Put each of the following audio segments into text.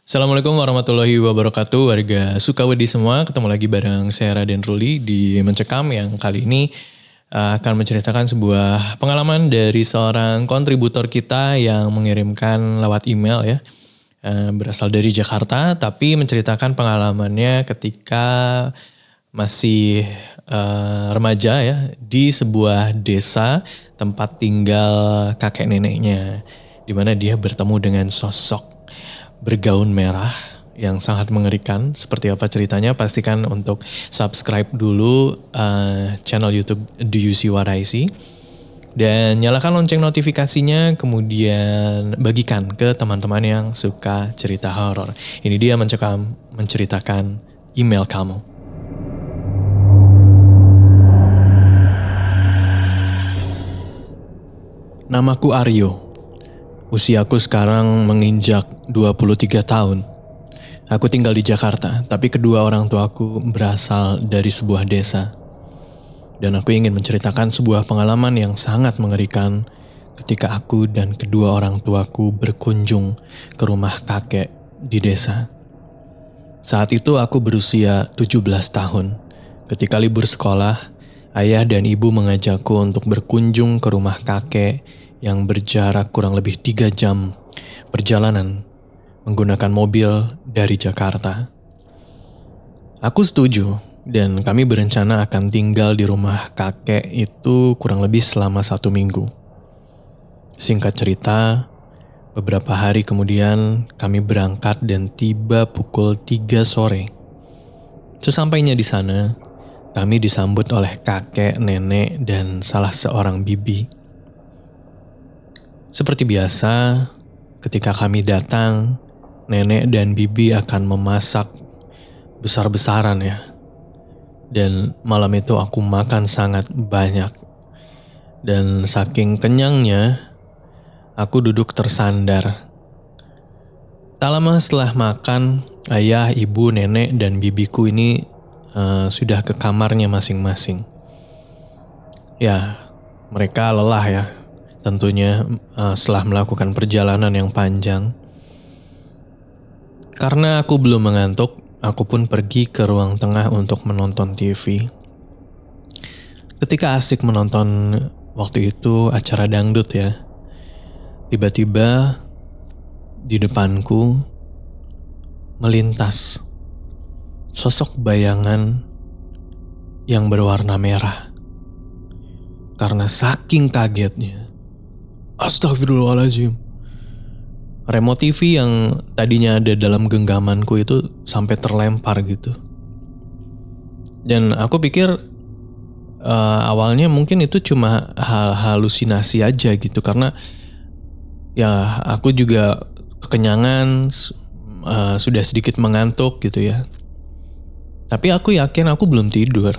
Assalamualaikum warahmatullahi wabarakatuh, warga Sukawedi semua. Ketemu lagi bareng saya Raden Ruli di Mencekam yang kali ini akan menceritakan sebuah pengalaman dari seorang kontributor kita yang mengirimkan lewat email ya. Berasal dari Jakarta tapi menceritakan pengalamannya ketika masih remaja ya di sebuah desa tempat tinggal kakek neneknya, di mana dia bertemu dengan sosok bergaun merah yang sangat mengerikan. Seperti apa ceritanya? Pastikan untuk subscribe dulu channel YouTube Do You See What I See, dan nyalakan lonceng notifikasinya, kemudian bagikan ke teman-teman yang suka cerita horor. Ini dia Mencekam menceritakan email kamu. Namaku Aryo. Usiaku sekarang menginjak 23 tahun. Aku tinggal di Jakarta, tapi kedua orang tuaku berasal dari sebuah desa. Dan aku ingin menceritakan sebuah pengalaman yang sangat mengerikan ketika aku dan kedua orang tuaku berkunjung ke rumah kakek di desa. Saat itu aku berusia 17 tahun. Ketika libur sekolah, ayah dan ibu mengajakku untuk berkunjung ke rumah kakek yang berjarak kurang lebih 3 jam perjalanan menggunakan mobil dari Jakarta. Aku setuju dan kami berencana akan tinggal di rumah kakek itu kurang lebih selama 1 minggu. Singkat cerita, beberapa hari kemudian kami berangkat dan tiba pukul 3 sore. Sesampainya di sana, kami disambut oleh kakek, nenek, dan salah seorang bibi. Seperti biasa, ketika kami datang, nenek dan bibi akan memasak besar-besaran ya. Dan malam itu aku makan sangat banyak. Dan saking kenyangnya, aku duduk tersandar. Tak lama setelah makan, ayah, ibu, nenek, dan bibiku ini sudah ke kamarnya masing-masing. Ya, mereka lelah ya. Tentunya setelah melakukan perjalanan yang panjang. Karena aku belum mengantuk, aku pun pergi ke ruang tengah untuk menonton TV. Ketika asik menonton waktu itu acara dangdut ya, tiba-tiba di depanku melintas sosok bayangan yang berwarna merah. Karena saking kagetnya, astagfirullahaladzim, remote TV yang tadinya ada dalam genggamanku itu sampai terlempar gitu. Dan aku pikir awalnya mungkin itu cuma halusinasi aja gitu, karena ya aku juga kekenyangan, sudah sedikit mengantuk gitu ya. Tapi aku yakin aku belum tidur.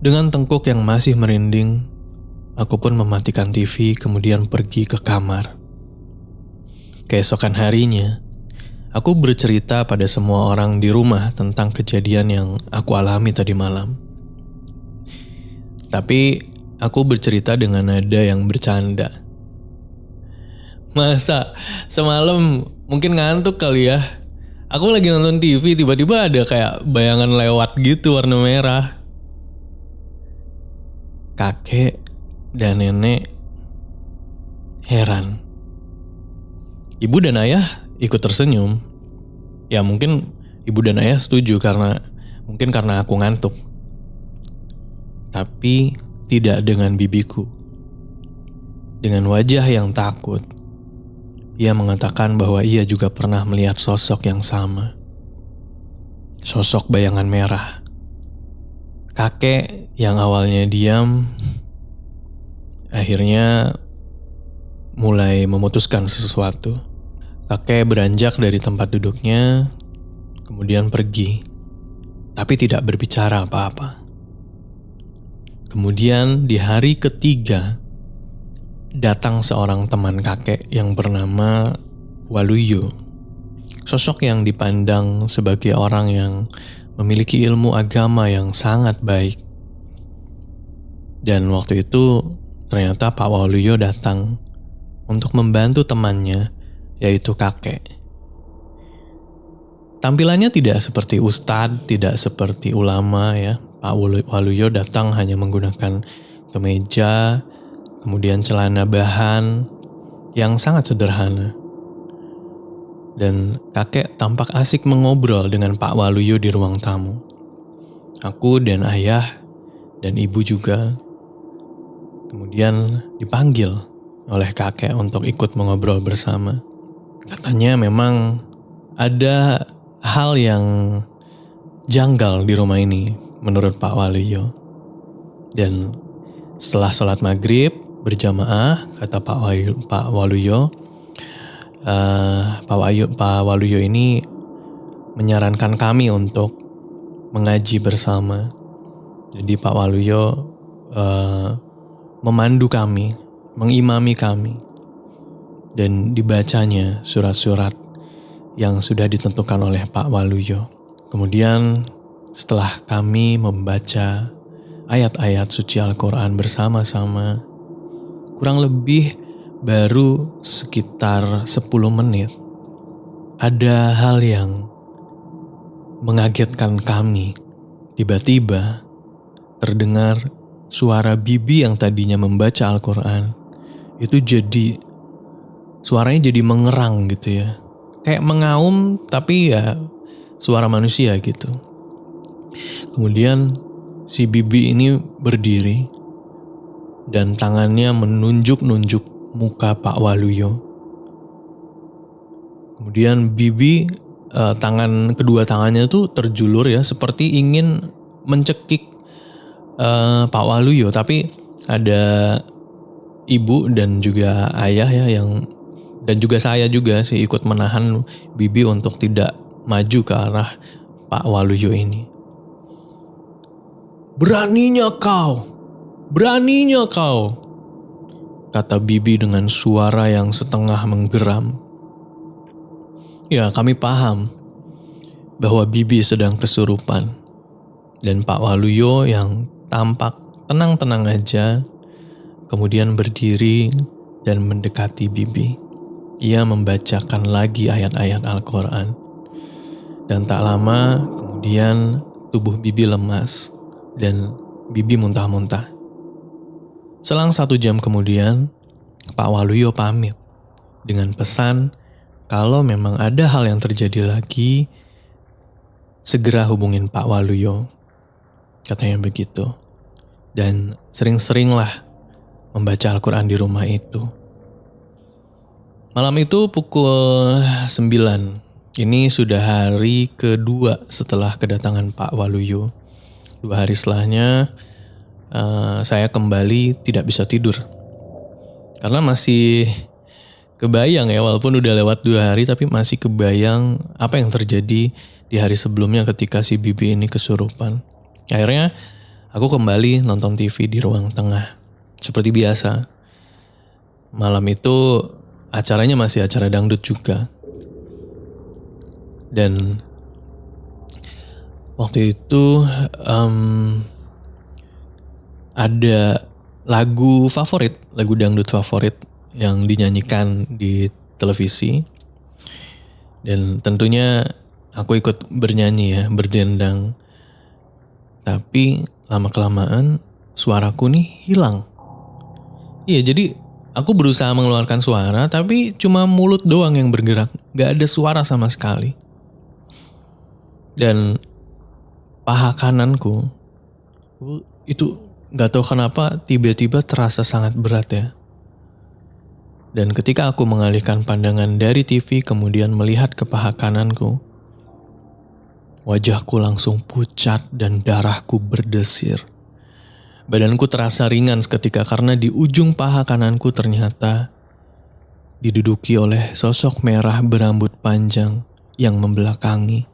Dengan tengkuk yang masih merinding, aku pun mematikan TV kemudian pergi ke kamar. Keesokan harinya, aku bercerita pada semua orang di rumah tentang kejadian yang aku alami tadi malam. Tapi aku bercerita dengan nada yang bercanda. Masa semalam mungkin ngantuk kali ya? Aku lagi nonton TV, tiba-tiba ada kayak bayangan lewat gitu warna merah. Kakek dan nenek heran. Ibu dan ayah ikut tersenyum. Ya mungkin ibu dan ayah setuju karena aku ngantuk. Tapi tidak dengan bibiku. Dengan wajah yang takut, ia mengatakan bahwa ia juga pernah melihat sosok yang sama. Sosok bayangan merah. Kakek yang awalnya diam, akhirnya mulai memutuskan sesuatu. Kakek beranjak dari tempat duduknya, kemudian pergi, tapi tidak berbicara apa-apa. Kemudian di hari ketiga, datang seorang teman kakek yang bernama Waluyo. Sosok yang dipandang sebagai orang yang memiliki ilmu agama yang sangat baik. Dan waktu itu ternyata Pak Waluyo datang untuk membantu temannya, yaitu kakek. Tampilannya tidak seperti ustadz, tidak seperti ulama ya. Pak Waluyo datang hanya menggunakan kemeja, kemudian celana bahan yang sangat sederhana. Dan kakek tampak asik mengobrol dengan Pak Waluyo di ruang tamu. Aku dan ayah dan ibu juga kemudian dipanggil oleh kakek untuk ikut mengobrol bersama. Katanya memang ada hal yang janggal di rumah ini menurut Pak Waluyo. Dan setelah sholat maghrib berjamaah, kata Pak Waluyo, Pak Waluyo ini menyarankan kami untuk mengaji bersama. Jadi Pak Waluyo memandu kami, mengimami kami, dan dibacanya surat-surat yang sudah ditentukan oleh Pak Waluyo. Kemudian setelah kami membaca ayat-ayat suci Al-Quran bersama-sama, kurang lebih baru sekitar 10 menit, ada hal yang mengagetkan kami. Tiba-tiba terdengar suara bibi yang tadinya membaca Al-Quran, itu suaranya jadi mengerang gitu ya. Kayak mengaum tapi ya suara manusia gitu. Kemudian si bibi ini berdiri dan tangannya menunjuk-nunjuk muka Pak Waluyo. Kemudian bibi kedua tangannya tuh terjulur ya, seperti ingin mencekik Pak Waluyo, tapi ada ibu dan juga ayah ya dan juga saya juga sih ikut menahan bibi untuk tidak maju ke arah Pak Waluyo ini. Beraninya kau, kata bibi dengan suara yang setengah menggeram. Ya, kami paham bahwa bibi sedang kesurupan. Dan Pak Waluyo yang tampak tenang-tenang aja kemudian berdiri dan mendekati bibi. Ia membacakan lagi ayat-ayat Al-Quran. Dan tak lama kemudian tubuh bibi lemas dan bibi muntah-muntah. Selang 1 jam kemudian Pak Waluyo pamit dengan pesan kalau memang ada hal yang terjadi lagi, segera hubungin Pak Waluyo. Katanya begitu. Dan sering-seringlah membaca Al-Quran di rumah itu. Malam itu pukul 9. Ini sudah hari kedua setelah kedatangan Pak Waluyo. 2 hari setelahnya saya kembali tidak bisa tidur. Karena masih kebayang ya, walaupun udah lewat 2 hari tapi masih kebayang apa yang terjadi di hari sebelumnya ketika si bibi ini kesurupan. Akhirnya aku kembali nonton TV di ruang tengah. Seperti biasa. Malam itu acaranya masih acara dangdut juga. Dan waktu itu ada lagu dangdut favorit yang dinyanyikan di televisi. Dan tentunya aku ikut bernyanyi ya, berdendang. Tapi lama-kelamaan suaraku nih hilang. Iya, jadi aku berusaha mengeluarkan suara tapi cuma mulut doang yang bergerak. Gak ada suara sama sekali. Dan paha kananku itu gak tahu kenapa tiba-tiba terasa sangat berat ya. Dan ketika aku mengalihkan pandangan dari TV kemudian melihat ke paha kananku, wajahku langsung pucat dan darahku berdesir. Badanku terasa ringan seketika karena di ujung paha kananku ternyata diduduki oleh sosok merah berambut panjang yang membelakangi.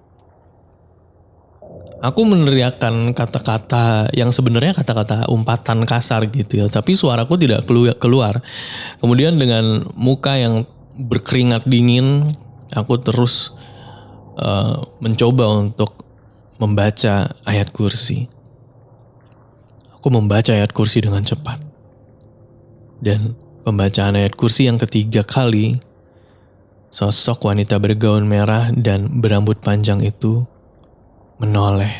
Aku meneriakkan kata-kata yang sebenarnya kata-kata umpatan kasar gitu ya, tapi suaraku tidak keluar. Kemudian dengan muka yang berkeringat dingin, aku terus mencoba untuk membaca ayat kursi. Aku membaca ayat kursi dengan cepat. Dan pembacaan ayat kursi yang ketiga kali, Sosok wanita bergaun merah dan berambut panjang itu menoleh.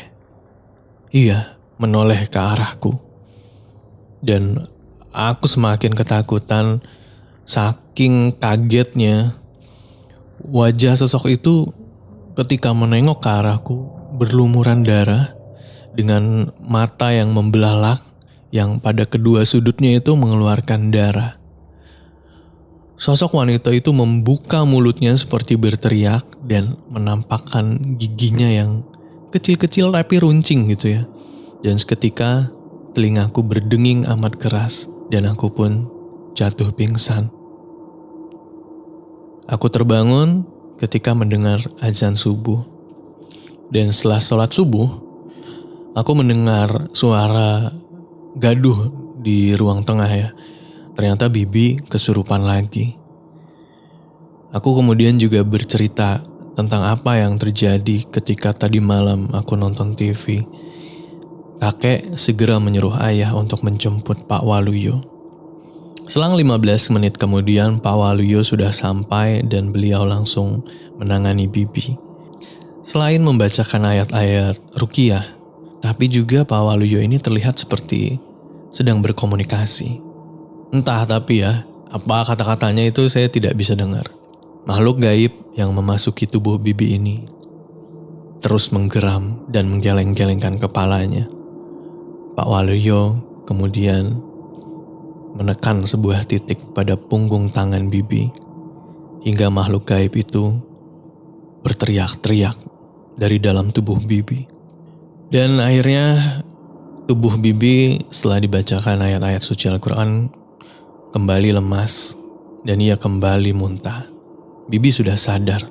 Iya, menoleh ke arahku. Dan aku semakin ketakutan, saking kagetnya. Wajah sosok itu ketika menengok ke arahku berlumuran darah dengan mata yang membelalak yang pada kedua sudutnya itu mengeluarkan darah. Sosok wanita itu membuka mulutnya seperti berteriak dan menampakkan giginya yang kecil-kecil tapi runcing gitu ya. Dan seketika telingaku berdenging amat keras dan aku pun jatuh pingsan. Aku terbangun ketika mendengar azan subuh. Dan setelah sholat subuh, aku mendengar suara gaduh di ruang tengah ya. Ternyata Bibi kesurupan lagi. Aku kemudian juga bercerita tentang apa yang terjadi ketika tadi malam aku nonton TV. Kakek segera menyuruh ayah untuk menjemput Pak Waluyo. Selang 15 menit kemudian Pak Waluyo sudah sampai dan beliau langsung menangani Bibi. Selain membacakan ayat-ayat ruqyah, tapi juga Pak Waluyo ini terlihat seperti sedang berkomunikasi. Entah tapi ya, apa kata-katanya itu saya tidak bisa dengar. Makhluk gaib yang memasuki tubuh Bibi ini terus menggeram dan menggeleng-gelengkan kepalanya. Pak Waluyo kemudian menekan sebuah titik pada punggung tangan Bibi hingga makhluk gaib itu berteriak-teriak dari dalam tubuh Bibi. Dan akhirnya tubuh Bibi setelah dibacakan ayat-ayat suci Al-Quran kembali lemas dan ia kembali muntah. Bibi sudah sadar.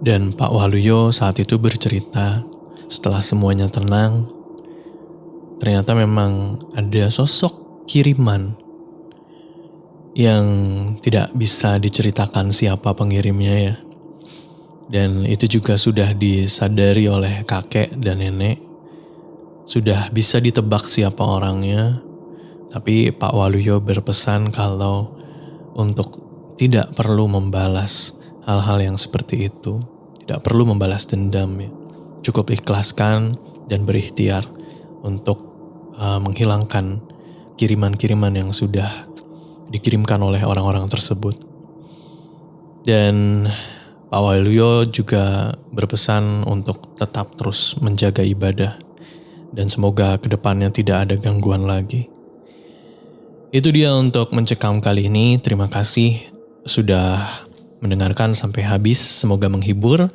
Dan Pak Waluyo saat itu bercerita setelah semuanya tenang, ternyata memang ada sosok kiriman yang tidak bisa diceritakan siapa pengirimnya ya. Dan itu juga sudah disadari oleh kakek dan nenek. Sudah bisa ditebak siapa orangnya. Tapi Pak Waluyo berpesan kalau untuk tidak perlu membalas hal-hal yang seperti itu. Tidak perlu membalas dendam ya. Cukup ikhlaskan dan berikhtiar untuk menghilangkan kiriman-kiriman yang sudah dikirimkan oleh orang-orang tersebut. Dan Pak Waluyo juga berpesan untuk tetap terus menjaga ibadah. Dan semoga kedepannya tidak ada gangguan lagi. Itu dia untuk mencekam kali ini. Terima kasih sudah mendengarkan sampai habis. Semoga menghibur.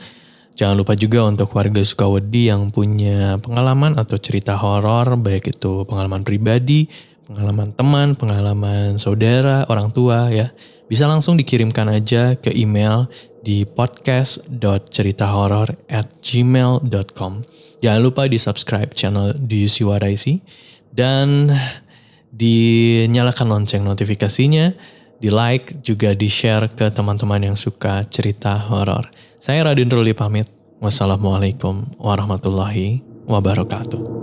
Jangan lupa juga untuk warga Sukawedi yang punya pengalaman atau cerita horor, baik itu pengalaman pribadi, pengalaman teman, pengalaman saudara, orang tua ya. Bisa langsung dikirimkan aja ke email di podcast.ceritahoror@gmail.com. Jangan lupa di subscribe channel di Siwaraisi dan dinyalakan lonceng notifikasinya, di like juga di share ke teman-teman yang suka cerita horor. Saya Raden Ruli pamit. Wassalamualaikum warahmatullahi wabarakatuh.